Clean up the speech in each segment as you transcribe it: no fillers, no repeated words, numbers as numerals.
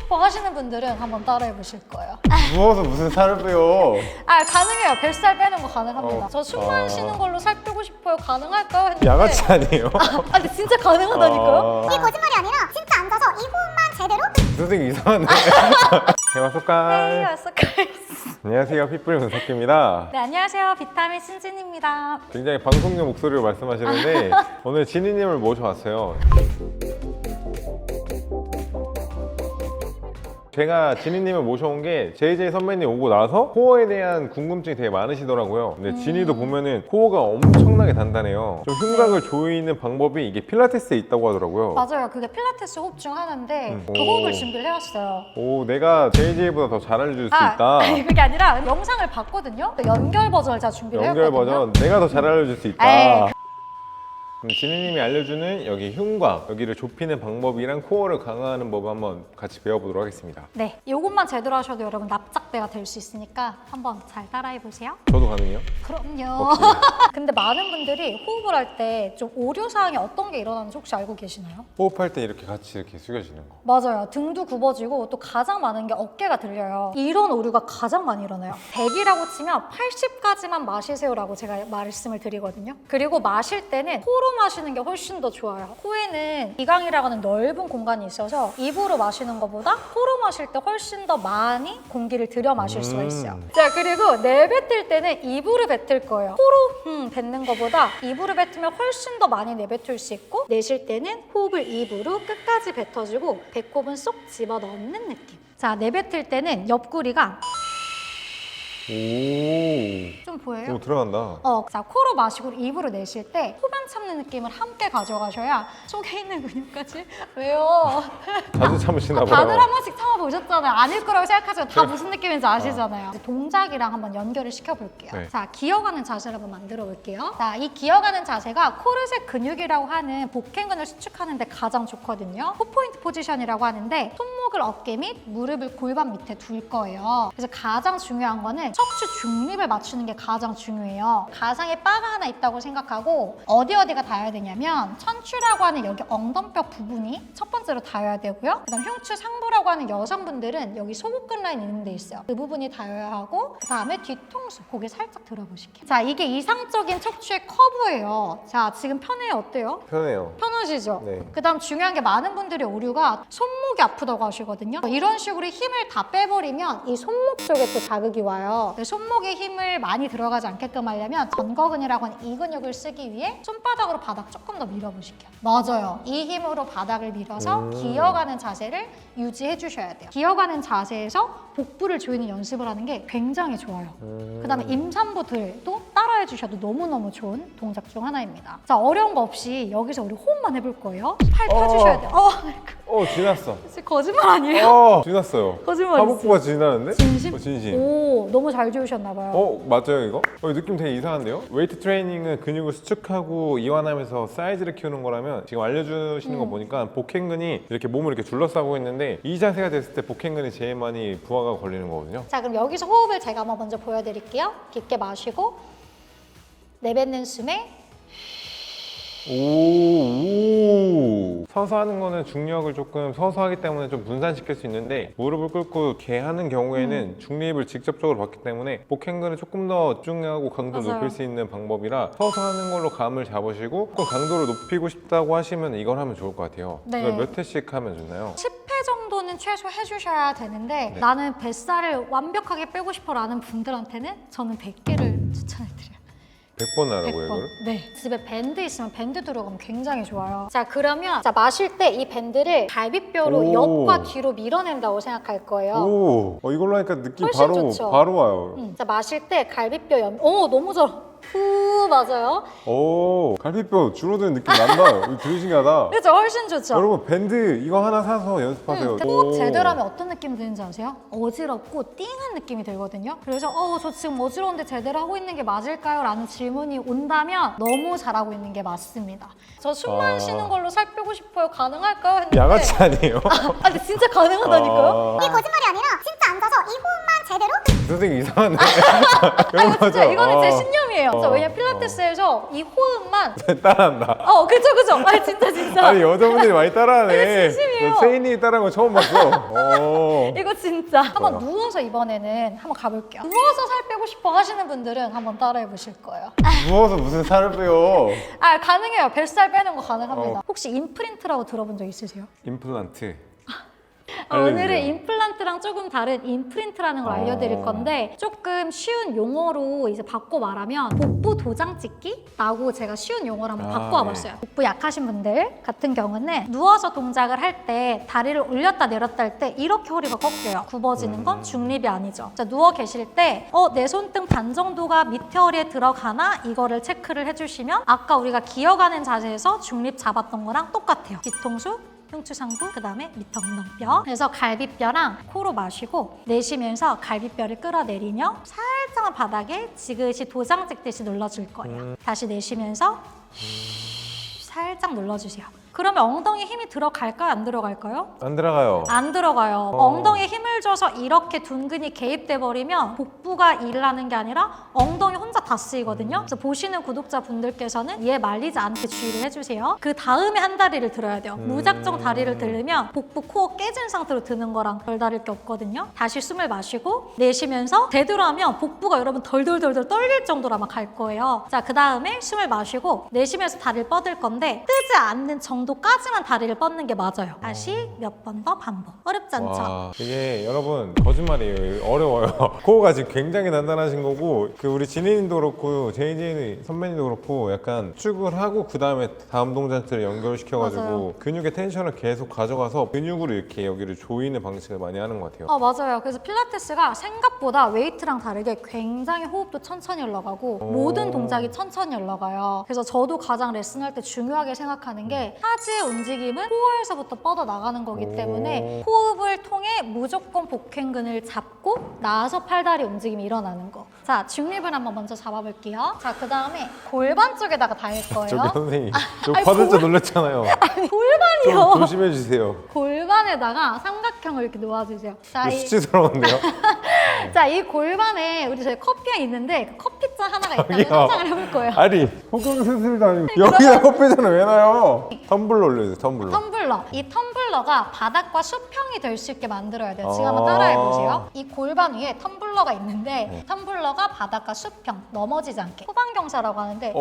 싶어 하시는 분들은 한번 따라해 보실 거예요. 누워서 무슨 살을 빼요? 가능해요. 뱃살 빼는 거 가능합니다. 저 숨만 쉬는 걸로 살 빼고 싶어요. 가능할까요? 했는데 야가치 아니에요? 근데 진짜 가능하다니까요? 이게 거짓말이 아니라 진짜 앉아서 이 호흡만 제대로 선생님 이상한데? 대화속깔 Hey, what's up, guys? 안녕하세요, 핏불 분석기입니다. 네, 안녕하세요. 비타민 신진입니다. 굉장히 방송용 목소리로 말씀하시는데 오늘 진희님을 모셔왔어요. 제가 진희님을 모셔온 게 JJ 선배님 오고 나서 코어에 대한 궁금증이 되게 많으시더라고요. 근데 진희도 보면은 코어가 엄청나게 단단해요. 좀 흉곽을 조이는 방법이 이게 필라테스에 있다고 하더라고요. 맞아요. 그게 필라테스 호흡 중 하나인데 그 오. 호흡을 준비를 해왔어요. 오, 내가 JJ보다 더 잘 알려줄 수 있다. 그게 아니라 영상을 봤거든요. 연결 버전을 제가 준비를 연결 했거든요. 버전 내가 더 잘 알려줄 수 있다. 에이. 그럼 진희님이 알려주는 여기 흉곽, 여기를 좁히는 방법이랑 코어를 강화하는 법 한번 같이 배워보도록 하겠습니다. 네, 이것만 제대로 하셔도 여러분 납작배가 될 수 있으니까 한번 잘 따라해 보세요. 저도 가능해요? 그럼요. 근데 많은 분들이 호흡을 할 때 좀 오류사항이 어떤 게 일어나는지 혹시 알고 계시나요? 호흡할 때 이렇게 같이 이렇게 숙여지는 거. 맞아요. 등도 굽어지고 또 가장 많은 게 어깨가 들려요. 이런 오류가 가장 많이 일어나요. 100이라고 치면 80까지만 마시세요라고 제가 말씀을 드리거든요. 그리고 마실 때는 코로 마시는 게 훨씬 더 좋아요. 코에는 기강이라고 하는 넓은 공간이 있어서 입으로 마시는 것보다 코로 마실 때 훨씬 더 많이 공기를 들여 마실 수가 있어요. 자, 그리고 내뱉을 때는 입으로 뱉을 거예요. 코로 뱉는 것보다 입으로 뱉으면 훨씬 더 많이 내뱉을 수 있고, 내쉴 때는 호흡을 입으로 끝까지 뱉어주고 배꼽은 쏙 집어넣는 느낌. 자, 내뱉을 때는 옆구리가 오, 좀 보여요? 오 들어간다. 자, 코로 마시고 입으로 내쉴 때 호흡 참는 느낌을 함께 가져가셔야 속에 있는 근육까지 왜요? 자주 참으시나 봐요. 다들 한 번씩 참아보셨잖아요. 아닐 거라고 생각하지만 다 무슨 느낌인지 아시잖아요. 이제 동작이랑 한번 연결을 시켜볼게요. 네. 자, 기어가는 자세를 한번 만들어 볼게요. 자, 이 기어가는 자세가 코르셋 근육이라고 하는 복행근을 수축하는 데 가장 좋거든요. 포포인트 포지션이라고 하는데 손목을 어깨 및 무릎을 골반 밑에 둘 거예요. 그래서 가장 중요한 거는 척추 중립을 맞추는 게 가장 중요해요. 가상에 바가 하나 있다고 생각하고 어디가 닿아야 되냐면 천추라고 하는 여기 엉덩뼈 부분이 첫 번째로 닿아야 되고요. 그다음 흉추 상부라고 하는 여성분들은 여기 소복근 라인 있는 데 있어요. 그 부분이 닿아야 하고 그다음에 뒤통수 고개 살짝 들어보실게요. 자, 이게 이상적인 척추의 커브예요. 자, 지금 편해요? 어때요? 편해요. 편하시죠? 네. 그다음 중요한 게 많은 분들이 오류가 손목이 아프다고 하시거든요. 이런 식으로 힘을 다 빼버리면 이 손목 쪽에 또 자극이 와요. 손목에 힘을 많이 들어가지 않게끔 하려면 전거근이라고 하는 이 근육을 쓰기 위해 손바닥으로 바닥 조금 더 밀어보실게요. 맞아요. 이 힘으로 바닥을 밀어서 기어가는 자세를 유지해 주셔야 돼요. 기어가는 자세에서 복부를 조이는 연습을 하는 게 굉장히 좋아요. 그다음에 임산부들도 따라해 주셔도 너무너무 좋은 동작 중 하나입니다. 자, 어려운 거 없이 여기서 우리 호흡만 해볼 거예요. 팔 펴주셔야 돼요. 지났어. 거짓말 아니에요? 지났어요. 거짓말 하복부가 지나는데? 진심? 진심. 오, 너무 잘 지우셨나 봐요. 맞아요 이거? 느낌 되게 이상한데요? 웨이트 트레이닝은 근육을 수축하고 이완하면서 사이즈를 키우는 거라면 지금 알려주시는 거 보니까 복행근이 이렇게 몸을 이렇게 둘러싸고 있는데 이 자세가 됐을 때 복행근이 제일 많이 부하가 걸리는 거거든요. 자, 그럼 여기서 호흡을 제가 한번 먼저 보여드릴게요. 깊게 마시고 내뱉는 숨에 오. 서서 하는 거는 중력을 조금 서서 하기 때문에 좀 분산시킬 수 있는데 무릎을 꿇고 이렇게 하는 경우에는 중립을 직접적으로 받기 때문에 복행근을 조금 더 집중하고 강도를 맞아요. 높일 수 있는 방법이라 서서 하는 걸로 감을 잡으시고 조금 강도를 높이고 싶다고 하시면 이걸 하면 좋을 것 같아요. 네. 이걸 몇 회씩 하면 좋나요? 10회 정도는 최소 해주셔야 되는데 나는 뱃살을 완벽하게 빼고 싶어 라는 분들한테는 저는 100개를 추천해드려요. 100번 하라고요 100번. 이거를? 네. 집에 밴드 있으면 밴드 들어가면 굉장히 좋아요. 자, 그러면 자, 마실 때 이 밴드를 갈비뼈로 오. 옆과 뒤로 밀어낸다고 생각할 거예요. 오, 이걸로 하니까 느낌 훨씬 좋죠. 바로 와요. 자, 마실 때 갈비뼈 너무 잘. 맞아요. 오, 갈비뼈 줄어드는 느낌 난다. 이거 되게 신기하다. 그렇죠. 훨씬 좋죠. 여러분 밴드 이거 하나 사서 연습하세요. 꼭 제대로 하면 어떤 느낌이 드는지 아세요? 어지럽고 띵한 느낌이 들거든요. 그래서 저 지금 어지러운데 제대로 하고 있는 게 맞을까요? 라는 질문이 온다면 너무 잘하고 있는 게 맞습니다. 저 숨만 쉬는 걸로 살 빼고 싶어요. 가능할까요? 했는데 야가치 아니에요? 근데 진짜 가능하다니까요? 이게 거짓말이 아니라 진짜 앉아서 이 호흡만 제대로 선생님 이상한데? 아니 진짜 이거는 제 신념이에요. 진짜 어. 왜냐면 필라테스에서 이 호흡만 따라한다. 그죠. 아니 진짜. 아니 여자분들이 많이 따라하네. 이거 진심이에요. 세인이 따라한 거 처음 봤어. 이거 진짜 한번 뭐야? 누워서 이번에는 한번 가볼게요. 누워서 살 빼고 싶어 하시는 분들은 한번 따라해 보실 거예요. 누워서 무슨 살을 빼요? 가능해요. 뱃살 빼는 거 가능합니다. 어. 혹시 임프린트라고 들어본 적 있으세요? 임플란트. 오늘은 알려주세요. 임플란트랑 조금 다른 임프린트라는 걸 알려드릴 건데 조금 쉬운 용어로 이제 바꿔 말하면 복부 도장 찍기라고 제가 쉬운 용어로 한번 바꿔 봤어요. 복부 약하신 분들 같은 경우는 누워서 동작을 할 때 다리를 올렸다 내렸다 할 때 이렇게 허리가 꺾여요. 굽어지는 건 중립이 아니죠. 자, 누워 계실 때 내 손등 반 정도가 밑에 허리에 들어가나 이거를 체크를 해주시면 아까 우리가 기어가는 자세에서 중립 잡았던 거랑 똑같아요. 뒤통수 흉추상부, 그 다음에 밑 엉덩뼈. 그래서 갈비뼈랑 코로 마시고 내쉬면서 갈비뼈를 끌어내리며 살짝만 바닥에 지그시 도장 찍듯이 눌러줄 거예요. 다시 내쉬면서 살짝 눌러주세요. 그러면 엉덩이에 힘이 들어갈까요? 안 들어갈까요? 안 들어가요. 안 들어가요. 엉덩이에 힘을 줘서 이렇게 둔근이 개입돼 버리면 복부가 일을 하는 게 아니라 엉덩이 혼자 다 쓰이거든요. 그래서 보시는 구독자분들께서는 얘 말리지 않게 주의를 해주세요. 그 다음에 한 다리를 들어야 돼요. 무작정 다리를 들으면 복부 코어 깨진 상태로 드는 거랑 별 다를 게 없거든요. 다시 숨을 마시고 내쉬면서 제대로 하면 복부가 여러분 덜덜덜덜 떨릴 정도로 아마 갈 거예요. 자, 그 다음에 숨을 마시고 내쉬면서 다리를 뻗을 건데 뜨지 않는 정도까지만 다리를 뻗는 게 맞아요. 다시 몇 번 더 반복. 어렵지 않죠? 와, 이게 여러분 거짓말이에요. 어려워요. 코어가 지금 굉장히 단단하신 거고 우리 진희님도 그렇고 JJ 선배님도 그렇고 약간 축을 하고 그 다음에 다음 동작들을 연결시켜가지고 맞아요. 근육의 텐션을 계속 가져가서 근육으로 이렇게 여기를 조이는 방식을 많이 하는 것 같아요. 맞아요. 그래서 필라테스가 생각보다 웨이트랑 다르게 굉장히 호흡도 천천히 올라가고 모든 동작이 천천히 올라가요. 그래서 저도 가장 레슨할 때 중요하게 생각하는 게 하지의 움직임은 코어에서부터 뻗어나가는 거기 때문에 호흡을 통해 무조건 복행근을 잡고 나서 팔다리 움직임이 일어나는 거. 자, 중립을 한번 먼저 잡아볼게요. 자, 그 다음에 골반 쪽에다가 닿을 거예요. 저기 선생님 저 아니, 퍼즐자 놀랐잖아요. 골반이요. 좀 조심해 주세요. 골반에다가 삼각형을 이렇게 놓아주세요. 자, 수치스러운데요? 이 골반에 우리 저희 커피가 있는데 그 커피잔 하나가 있다면 여기요. 상상을 해볼 거예요. 아니 호흡 스슬도 아니고 여기다 커피잔을 왜 놔요? 텀블러 올려주세요. 텀블러. 텀블러. 이 텀블러가 바닥과 수평이 될 수 있게 만들어야 돼요. 지금 한번 따라해 보세요. 이 골반 위에 텀블러가 있는데 텀블러가 바닥과 수평, 넘어지지 않게. 후방경사라고 하는데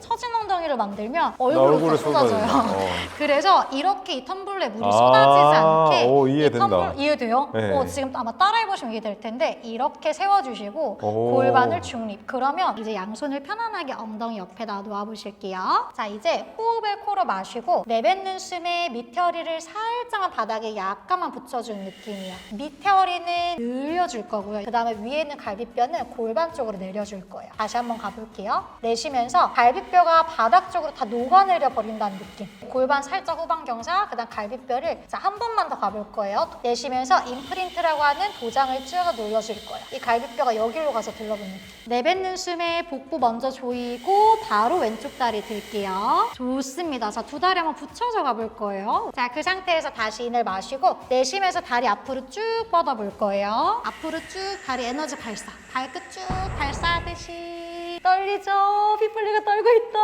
처진 엉덩이를 만들면 얼굴이 얼굴에 다 쏟아져요. 쏟아져요. 그래서 이렇게 이 텀블러에 물이 쏟아지지 않게 이해된다. 이해돼요? 네. 지금 아마 따라해 보시면 이해될 텐데 이렇게 세워주시고 오. 골반을 중립. 그러면 이제 양손을 편안하게 엉덩이 옆에다 놓아 보실게요. 자, 이제 호흡을 코로 마시고 내뱉는 숨에 밑에 허리를 살짝만 바닥에 약간만 붙여주는 느낌이에요. 밑에 허리는 늘려줄 거고요. 그 다음에 위에 있는 갈비뼈는 골반 쪽으로 내려줄 거예요. 다시 한번 가볼게요. 내쉬면서 갈비뼈가 바닥 쪽으로 다 녹아내려 버린다는 느낌. 골반 살짝 후방경사, 그 다음 갈비뼈를 한 번만 더 가볼 거예요. 내쉬면서 임프린트라고 하는 도장을 쭉 눌러줄 거예요. 이 갈비뼈가 여기로 가서 들러붙는 느낌. 내뱉는 숨에 복부 먼저 조이고 바로 왼쪽 다리 들게요. 좋습니다. 자, 두 다리 한번 붙여서 가볼 거예요. 자, 그 상태에서 다시 인을 마시고 내쉬면서 다리 앞으로 쭉 뻗어볼 거예요. 앞으로 쭉 다리 에너지 발사. 발끝 쭉 발사하듯이. 떨리죠? 피플리가 떨고 있다.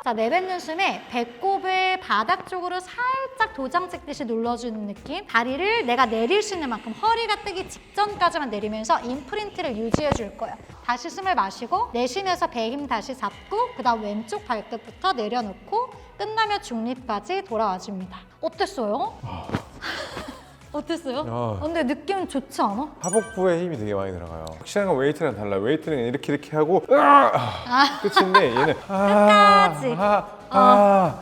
자, 내뱉는 숨에 배꼽을 바닥 쪽으로 살짝 도장 찍듯이 눌러주는 느낌. 다리를 내가 내릴 수 있는 만큼 허리가 뜨기 직전까지만 내리면서 임프린트를 유지해 줄 거예요. 다시 숨을 마시고 내쉬면서 배 힘 다시 잡고 그 다음 왼쪽 발끝부터 내려놓고 끝나면 중립까지 돌아와 줍니다. 어땠어요? 어땠어요? 근데 느낌 좋지 않아? 하복부에 힘이 되게 많이 들어가요. 확실한 건 웨이트랑 달라요. 웨이트는 이렇게 하고 끝인데 얘는 끝까지.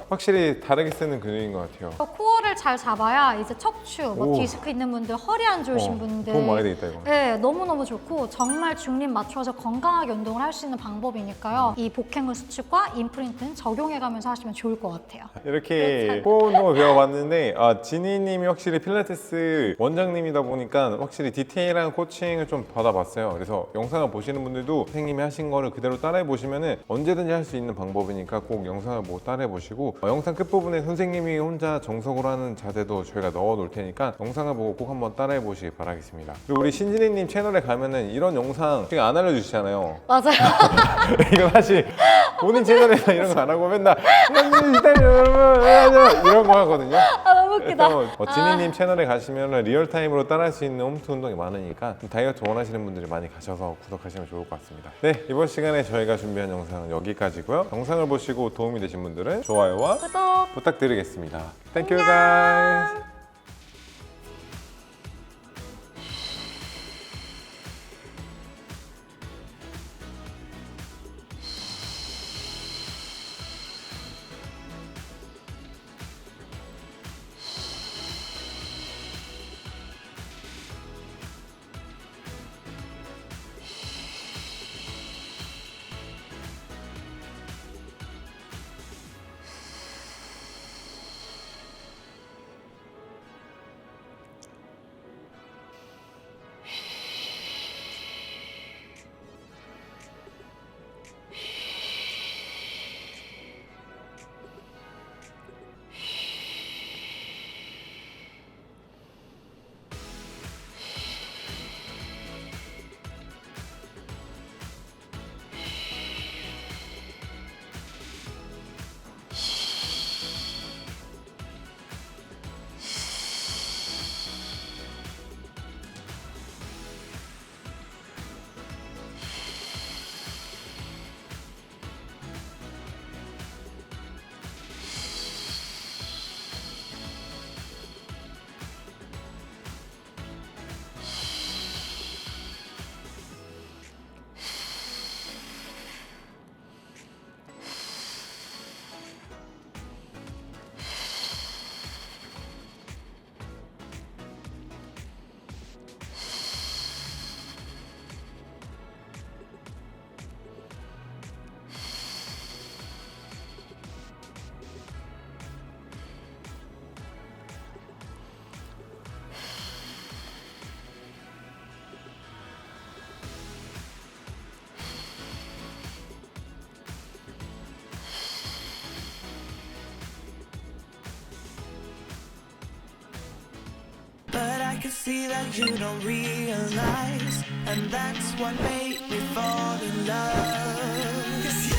확실히 다르게 쓰는 근육인 것 같아요. 코어를 잘 잡아야 이제 척추, 오. 디스크 있는 분들, 허리 안 좋으신 분들 도움 많이 되겠다 이거. 네, 너무너무 좋고 정말 중립 맞춰서 건강하게 운동을 할 수 있는 방법이니까요. 이 복행근 수축과 임프린트는 적용해가면서 하시면 좋을 것 같아요. 이렇게 코어 운동을 배워봤는데 진희님이 확실히 필라테스 원장님이다 보니까 확실히 디테일한 코칭을 좀 받아봤어요. 그래서 영상을 보시는 분들도 선생님이 하신 거를 그대로 따라해 보시면 언제든지 할 수 있는 방법이니까 꼭 영상을 보고 따라해 보시고 영상 끝부분에 선생님이 혼자 정석으로 하는 자세도 저희가 넣어 놓을 테니까 영상을 보고 꼭 한번 따라해 보시기 바라겠습니다. 그리고 우리 신진이님 채널에 가면은 이런 영상 지금 안 알려주시잖아요. 맞아요. 이거 사실 본인 채널에서 이런 거 안 하고 맨날 이런 거 하거든요. 아, 너무 웃기다. 그래서 진이님 채널에 가시면 리얼타임으로 따라할 수 있는 홈트 운동이 많으니까 다이어트 원하시는 분들이 많이 가셔서 구독하시면 좋을 것 같습니다. 네, 이번 시간에 저희가 준비한 영상은 여기까지고요. 영상을 보시고 도움이 되신 분들은 좋아요와 구독. 부탁드리겠습니다. Thank you guys. But I can see that you don't realize, and that's what made me fall in love. 'Cause